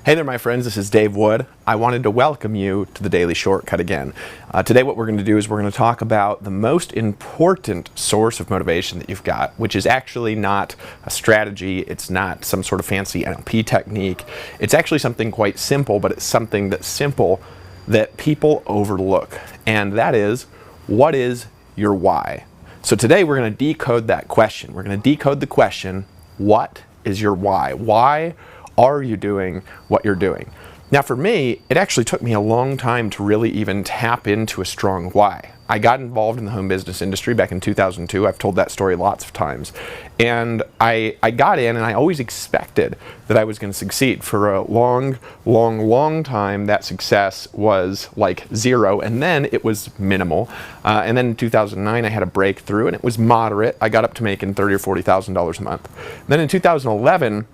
Hey there, my friends. This is Dave Wood. I wanted to welcome you to the Daily Shortcut again. Today what we're going to do is we're going to talk about the most important source of motivation that you've got, which is actually not a strategy. It's not some sort of fancy NLP technique. It's actually something quite simple, but it's something that's simple that people overlook. And that is, what is your why? So today we're going to decode that question. We're going to decode the question, what is your why? Why are you doing what you're doing? Now for me, it actually took me a long time to really even tap into a strong why. I got involved in the home business industry back in 2002. I've told that story lots of times. And I got in and I always expected that I was going to succeed. For a long time, that success was like zero, and then it was minimal. And then in 2009, I had a breakthrough and it was moderate. I got up to making $30,000 or $40,000 a month. Then in 2011,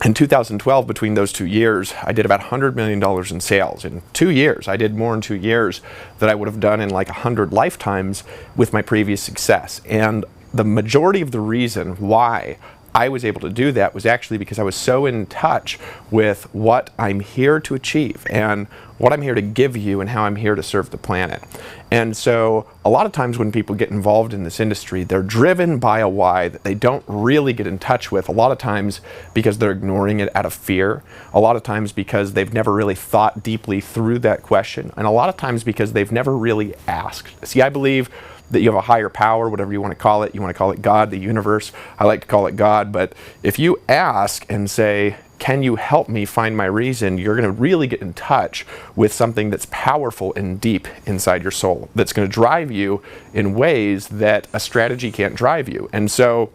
in 2012, between those 2 years, I did about $100 million in sales. In 2 years, I did more in 2 years than I would have done in like 100 lifetimes with my previous success. And the majority of the reason why I was able to do that was actually because I was so in touch with what I'm here to achieve and what I'm here to give you and how I'm here to serve the planet. And so a lot of times when people get involved in this industry, they're driven by a why that they don't really get in touch with. A lot of times because they're ignoring it out of fear. A lot of times because they've never really thought deeply through that question. And a lot of times because they've never really asked. See, I believe that you have a higher power, whatever you want to call it. You want to call it God, the universe. I like to call it God. But if you ask and say, can you help me find my reason? You're going to really get in touch with something that's powerful and deep inside your soul, that's going to drive you in ways that a strategy can't drive you. And so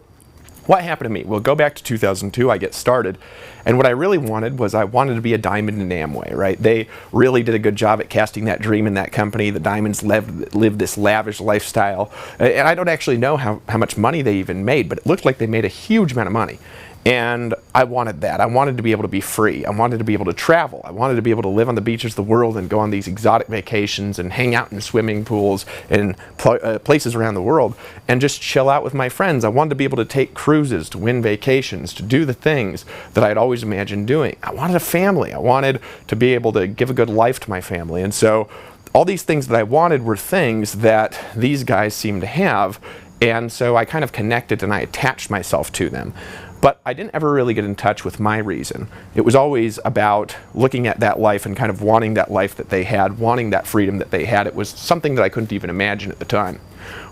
what happened to me? Well, go back to 2002, I get started. And what I really wanted was I wanted to be a diamond in Amway, right? They really did a good job at casting that dream in that company. The diamonds lived this lavish lifestyle. And I don't actually know how much money they even made, but it looked like they made a huge amount of money. And I wanted that. I wanted to be able to be free. I wanted to be able to travel. I wanted to be able to live on the beaches of the world and go on these exotic vacations and hang out in swimming pools and places around the world and just chill out with my friends. I wanted to be able to take cruises, to win vacations, to do the things that I'd always imagined doing. I wanted a family. I wanted to be able to give a good life to my family. And so all these things that I wanted were things that these guys seemed to have. And so I kind of connected and I attached myself to them. But I didn't ever really get in touch with my reason. It was always about looking at that life and kind of wanting that life that they had, wanting that freedom that they had. It was something that I couldn't even imagine at the time.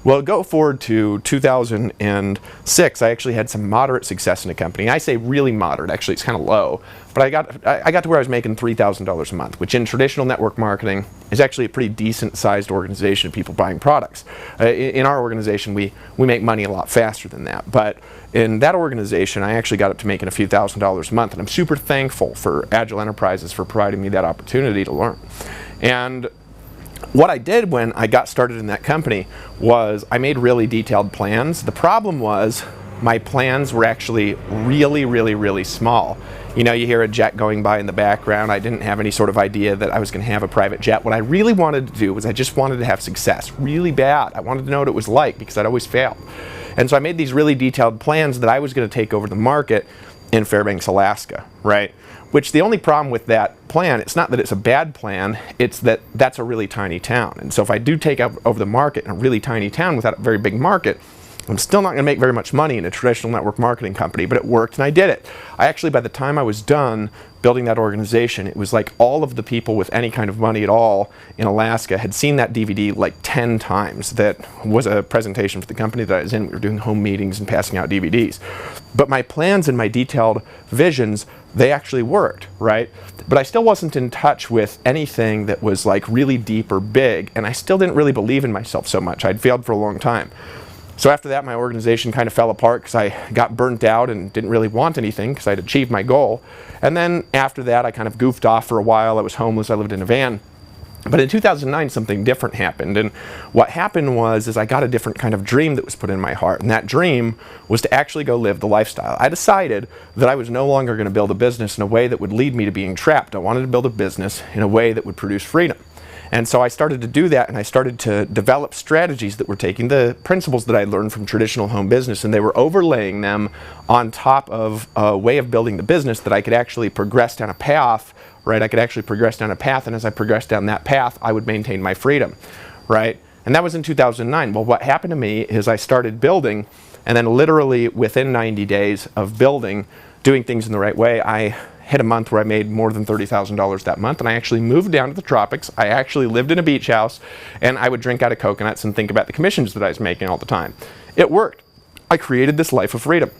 Well, go forward to 2006, I actually had some moderate success in a company. I say really moderate, actually it's kind of low, but I got to where I was making $3,000 a month, which in traditional network marketing is actually a pretty decent sized organization of people buying products. In our organization, we make money a lot faster than that, but in that organization, I actually got up to making a few $1,000s a month, and I'm super thankful for Agile Enterprises for providing me that opportunity to learn. And what I did when I got started in that company was I made really detailed plans. The problem was my plans were actually really small. You know, you hear a jet going by in the background. I didn't have any sort of idea that I was going to have a private jet. What I really wanted to do was I just wanted to have success really bad. I wanted to know what it was like because I'd always failed. And so I made these really detailed plans that I was going to take over the market in Fairbanks, Alaska, right? Which the only problem with that plan, it's not that it's a bad plan, it's that that's a really tiny town. And so if I do take over the market in a really tiny town without a very big market, I'm still not going to make very much money in a traditional network marketing company, but it worked and I did it. I actually, by the time I was done building that organization, it was like all of the people with any kind of money at all in Alaska had seen that DVD like 10 times. That was a presentation for the company that I was in. We were doing home meetings and passing out DVDs. But my plans and my detailed visions, they actually worked, right? But I still wasn't in touch with anything that was like really deep or big, and I still didn't really believe in myself so much. I'd failed for a long time. So after that, my organization kind of fell apart because I got burnt out and didn't really want anything because I'd achieved my goal. And then after that, I kind of goofed off for a while. I was homeless. I lived in a van. But in 2009, something different happened. And what happened was I got a different kind of dream that was put in my heart. And that dream was to actually go live the lifestyle. I decided that I was no longer going to build a business in a way that would lead me to being trapped. I wanted to build a business in a way that would produce freedom. And so I started to do that, and I started to develop strategies that were taking the principles that I learned from traditional home business, and they were overlaying them on top of a way of building the business that I could actually progress down a path, right? I could actually progress down a path, and as I progressed down that path, I would maintain my freedom, right? And that was in 2009. Well, what happened to me is I started building, and then literally within 90 days of building, doing things in the right way, I hit a month where I made more than $30,000 that month, and I actually moved down to the tropics. I actually lived in a beach house, and I would drink out of coconuts and think about the commissions that I was making all the time. It worked. I created this life of freedom.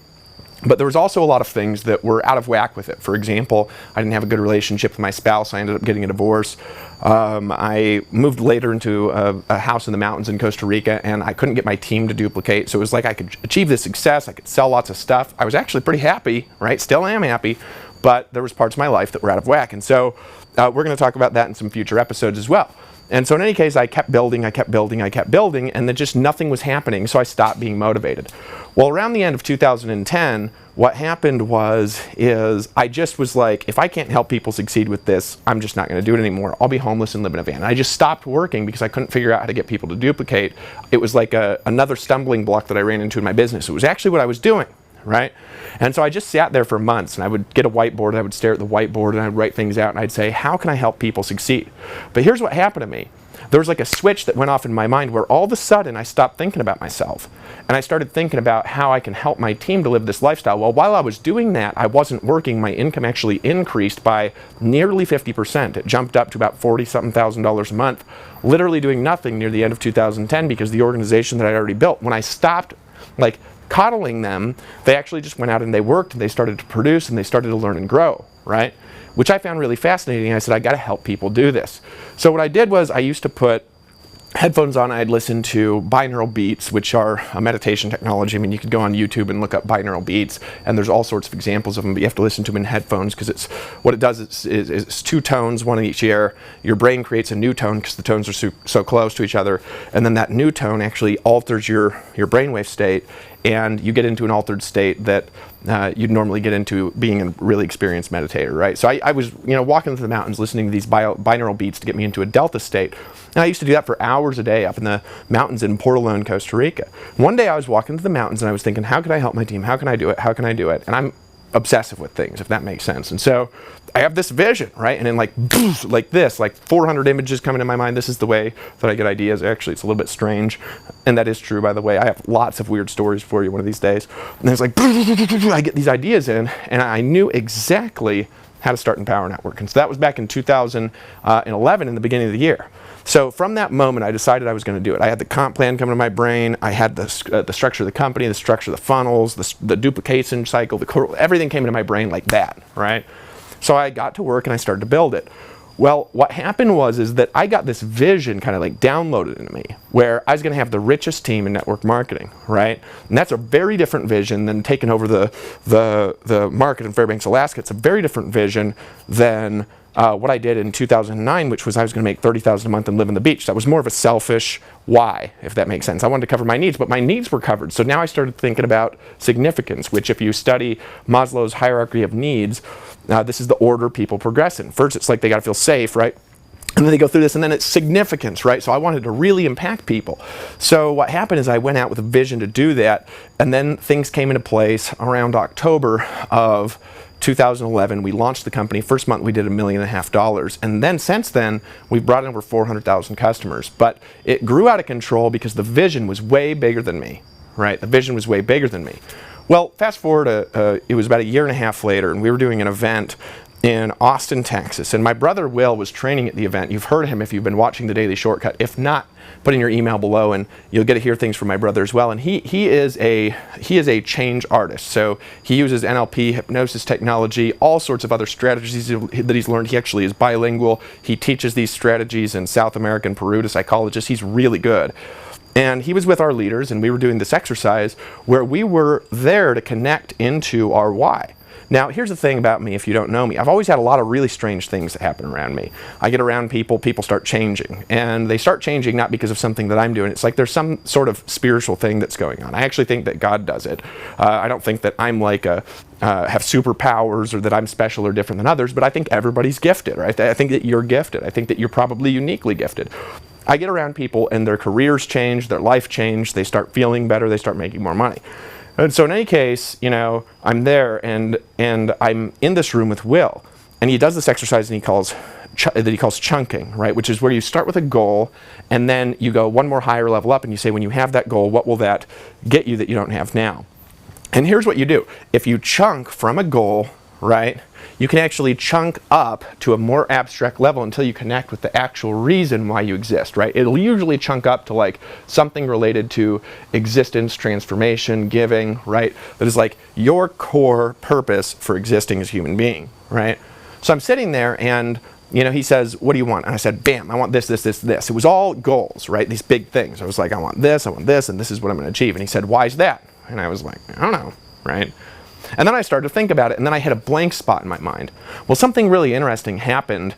But there was also a lot of things that were out of whack with it. For example, I didn't have a good relationship with my spouse. I ended up getting a divorce. I moved later into a house in the mountains in Costa Rica, and I couldn't get my team to duplicate. So it was like I could achieve this success. I could sell lots of stuff. I was actually pretty happy, right? Still am happy, but there was parts of my life that were out of whack. And so we're going to talk about that in some future episodes as well. And so in any case, I kept building, and then just nothing was happening, so I stopped being motivated. Well, around the end of 2010, what happened is I just was like, if I can't help people succeed with this, I'm just not going to do it anymore. I'll be homeless and live in a van. And I just stopped working because I couldn't figure out how to get people to duplicate. It was like another stumbling block that I ran into in my business. It was actually what I was doing, right? And so I just sat there for months, and I would get a whiteboard, and I would stare at the whiteboard, and I'd write things out, and I'd say, how can I help people succeed? But here's what happened to me. There was like a switch that went off in my mind where all of a sudden I stopped thinking about myself, and I started thinking about how I can help my team to live this lifestyle. Well, while I was doing that, I wasn't working. My income actually increased by nearly 50%. It jumped up to about $40-something thousand a month, literally doing nothing near the end of 2010 because the organization that I'd already built, when I stopped like coddling them, they actually just went out and they worked, and they started to produce, and they started to learn and grow, right? Which I found really fascinating. I said, I got to help people do this. So what I did was I used to put headphones on. I'd listen to binaural beats, which are a meditation technology. I mean, you could go on YouTube and look up binaural beats, and there's all sorts of examples of them, but you have to listen to them in headphones because it's what it does is two tones, one in each ear. Your brain creates a new tone because the tones are so close to each other, and then that new tone actually alters your brainwave state, and you get into an altered state that you'd normally get into being a really experienced meditator, right? So I was, walking through the mountains listening to these binaural beats to get me into a delta state. And I used to do that for hours a day up in the mountains in Portolone, Costa Rica. One day I was walking through the mountains and I was thinking, how can I help my team? How can I do it? How can I do it? And I'm obsessive with things, if that makes sense. And so I have this vision, right? And then like this, like 400 images coming to my mind. This is the way that I get ideas. Actually, it's a little bit strange. And that is true, by the way. I have lots of weird stories for you one of these days. And it's like, I get these ideas in, and I knew exactly how to start Empower Network. And so that was back in 2011, in the beginning of the year. So from that moment, I decided I was going to do it. I had the comp plan coming to my brain. I had the structure of the company, the structure of the funnels, the duplication cycle, everything came into my brain like that, right? So I got to work and I started to build it. Well, what happened is that I got this vision kind of like downloaded into me where I was going to have the richest team in network marketing, right? And that's a very different vision than taking over the market in Fairbanks, Alaska. It's a very different vision than what I did in 2009, which was I was going to make $30,000 a month and live on the beach. That was more of a selfish why, if that makes sense. I wanted to cover my needs, but my needs were covered. So now I started thinking about significance, which if you study Maslow's hierarchy of needs, this is the order people progress in. First, it's like they got to feel safe, right? And then they go through this, and then it's significance, right? So I wanted to really impact people. So what happened is I went out with a vision to do that, and then things came into place around October of 2011. We launched the company. First month we did $1.5 million, and then since then we've brought in over 400,000 customers. But it grew out of control because the vision was way bigger than me, right? The vision was way bigger than me. Well, fast forward, it was about a year and a half later, and we were doing an event in Austin, Texas, and my brother Will was training at the event. You've heard him if you've been watching The Daily Shortcut. If not, put in your email below and you'll get to hear things from my brother as well. And he is a change artist. So he uses NLP, hypnosis technology, all sorts of other strategies that he's learned. He actually is bilingual. He teaches these strategies in South America and Peru to psychologists. He's really good. And he was with our leaders, and we were doing this exercise where we were there to connect into our why. Now, here's the thing about me, if you don't know me. I've always had a lot of really strange things that happen around me. I get around people, people start changing. And they start changing not because of something that I'm doing. It's like there's some sort of spiritual thing that's going on. I actually think that God does it. I don't think that I'm like a have superpowers or that I'm special or different than others, but I think everybody's gifted, right? I think that you're gifted. I think that you're probably uniquely gifted. I get around people and their careers change, their life change, they start feeling better, they start making more money. And so in any case, you know, I'm there and I'm in this room with Will, and he does this exercise that he calls chunking, right? Which is where you start with a goal and then you go one more higher level up and you say, when you have that goal, what will that get you that you don't have now? And here's what you do. If you chunk from a goal, right, you can actually chunk up to a more abstract level until you connect with the actual reason why you exist, right? It'll usually chunk up to like something related to existence, transformation, giving, right? That is like your core purpose for existing as a human being, right? So I'm sitting there and, you know, he says, what do you want? And I said, bam, I want this, this, this, this. It was all goals, right? These big things. I was like, I want this, and this is what I'm going to achieve. And he said, why is that? And I was like, I don't know, right? And then I started to think about it, and then I hit a blank spot in my mind. Well, something really interesting happened,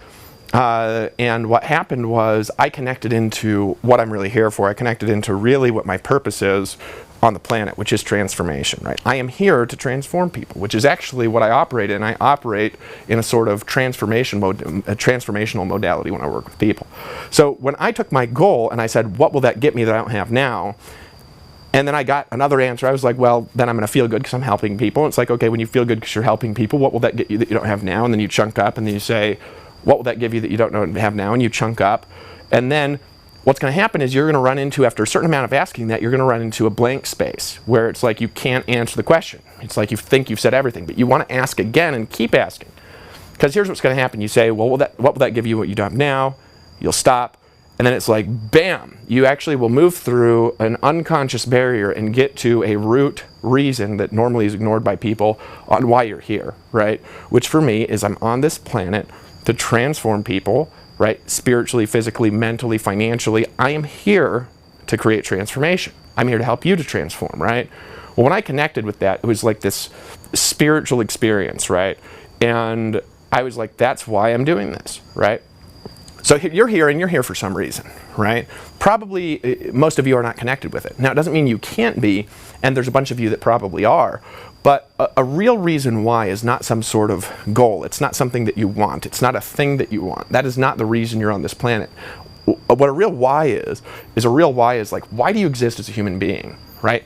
and what happened was I connected into what I'm really here for. I connected into really what my purpose is on the planet, which is transformation, right? I am here to transform people, which is actually what I operate in. I operate in a sort of transformational modality when I work with people. So when I took my goal and I said, what will that get me that I don't have now? And then I got another answer. I was like, well, then I'm going to feel good because I'm helping people. It's like, okay, when you feel good because you're helping people, what will that get you that you don't have now? And then you chunk up, and then you say, what will that give you that you don't have now? And you chunk up. And then what's going to happen is you're going to run into, after a certain amount of asking that, you're going to run into a blank space where it's like you can't answer the question. It's like you think you've said everything, but you want to ask again and keep asking. Because here's what's going to happen. You say, well, what will that give you what you don't have now? You'll stop. And then it's like, bam, you actually will move through an unconscious barrier and get to a root reason that normally is ignored by people on why you're here, right? Which for me is I'm on this planet to transform people, right? Spiritually, physically, mentally, financially. I am here to create transformation. I'm here to help you to transform, right? Well, when I connected with that, it was like this spiritual experience, right? And I was like, that's why I'm doing this, right? So you're here and you're here for some reason, right? Probably most of you are not connected with it. Now, it doesn't mean you can't be, and there's a bunch of you that probably are, but a real reason why is not some sort of goal. It's not something that you want. It's not a thing that you want. That is not the reason you're on this planet. What a real why is like, why do you exist as a human being, right?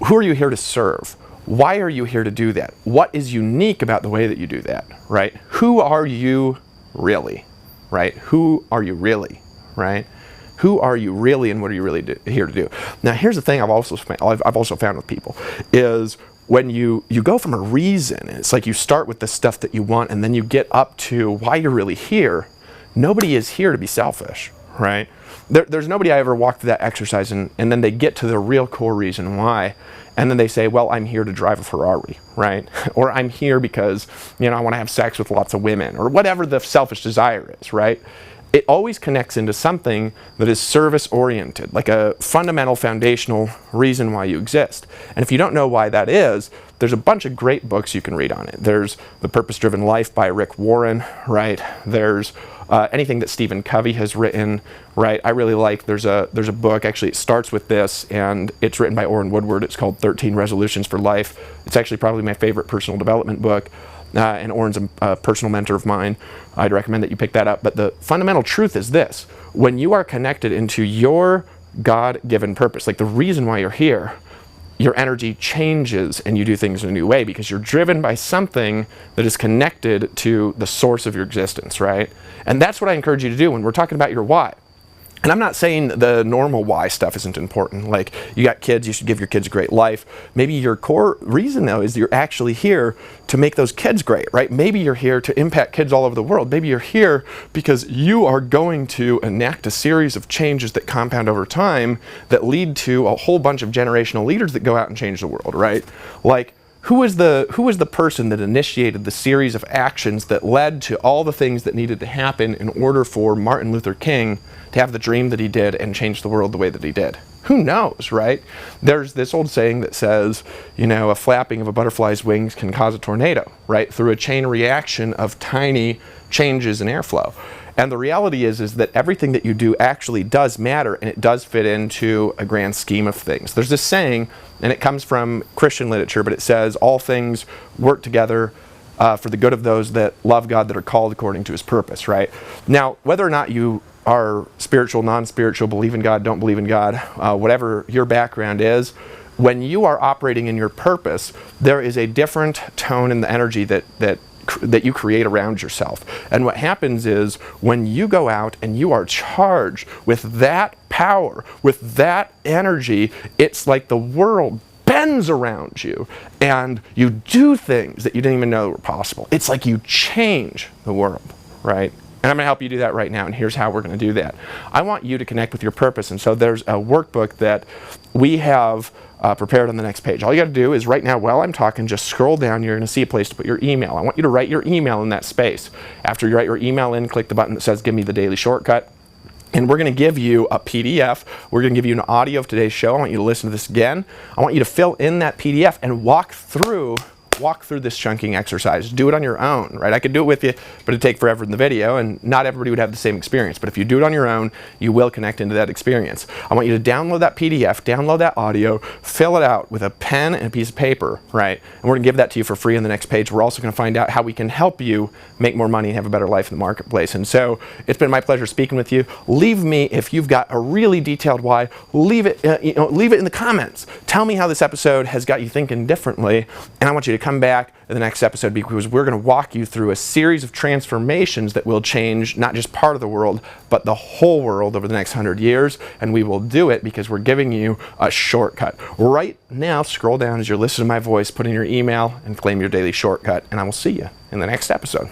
Who are you here to serve? Why are you here to do that? What is unique about the way that you do that, right? Who are you really? Right? Who are you really? Right? Who are you really, and what are you really here to do? Now, here's the thing I've also found with people is when you go from a reason, it's like you start with the stuff that you want, and then you get up to why you're really here. Nobody is here to be selfish, right? There's nobody I ever walked through that exercise and then they get to the real core reason why, and then they say, well, I'm here to drive a Ferrari, right? Or I'm here because, you know, I want to have sex with lots of women, or whatever the selfish desire is, right? It always connects into something that is service-oriented, like a fundamental, foundational reason why you exist. And if you don't know why that is, there's a bunch of great books you can read on it. There's The Purpose-Driven Life by Rick Warren, right? There's anything that Stephen Covey has written, right? I really like, there's a book, actually it starts with this, and it's written by Orrin Woodward. It's called 13 Resolutions for Life. It's actually probably my favorite personal development book, and Orrin's a personal mentor of mine. I'd recommend that you pick that up. But the fundamental truth is this: when you are connected into your God-given purpose, like the reason why you're here, your energy changes and you do things in a new way because you're driven by something that is connected to the source of your existence, right? And that's what I encourage you to do when we're talking about your why. And I'm not saying the normal why stuff isn't important. Like, you got kids, you should give your kids a great life. Maybe your core reason, though, is you're actually here to make those kids great, right? Maybe you're here to impact kids all over the world. Maybe you're here because you are going to enact a series of changes that compound over time that lead to a whole bunch of generational leaders that go out and change the world, right? Like, who was the person that initiated the series of actions that led to all the things that needed to happen in order for Martin Luther King to have the dream that he did and change the world the way that he did? Who knows, right? There's this old saying that says, you know, a flapping of a butterfly's wings can cause a tornado, right? Through a chain reaction of tiny changes in airflow. And the reality is that everything that you do actually does matter, and it does fit into a grand scheme of things. There's this saying, and it comes from Christian literature, but it says all things work together for the good of those that love God, that are called according to his purpose, right? Now, whether or not you are spiritual, non-spiritual, believe in God, don't believe in God, whatever your background is, when you are operating in your purpose, there is a different tone in the energy that you create around yourself. And what happens is when you go out and you are charged with that power, with that energy, it's like the world bends around you and you do things that you didn't even know were possible. It's like you change the world, right? And I'm going to help you do that right now, and here's how we're going to do that. I want you to connect with your purpose, and so there's a workbook that we have prepared on the next page. All you got to do is right now, while I'm talking, just scroll down. You're going to see a place to put your email. I want you to write your email in that space. After you write your email in, click the button that says Give Me the Daily Shortcut. And we're going to give you a PDF. We're going to give you an audio of today's show. I want you to listen to this again. I want you to fill in that PDF and walk through this chunking exercise. Do it on your own, right? I could do it with you, but it'd take forever in the video, and not everybody would have the same experience. But if you do it on your own, you will connect into that experience. I want you to download that PDF, download that audio, fill it out with a pen and a piece of paper, right? And we're going to give that to you for free on the next page. We're also going to find out how we can help you make more money and have a better life in the marketplace. And so it's been my pleasure speaking with you. Leave me, if you've got a really detailed why, leave it in the comments. Tell me how this episode has got you thinking differently, and I want you to come back in the next episode, because we're going to walk you through a series of transformations that will change not just part of the world, but the whole world over the next 100 years. And we will do it because we're giving you a shortcut. Right now, scroll down as you're listening to my voice, put in your email, and claim your daily shortcut. And I will see you in the next episode.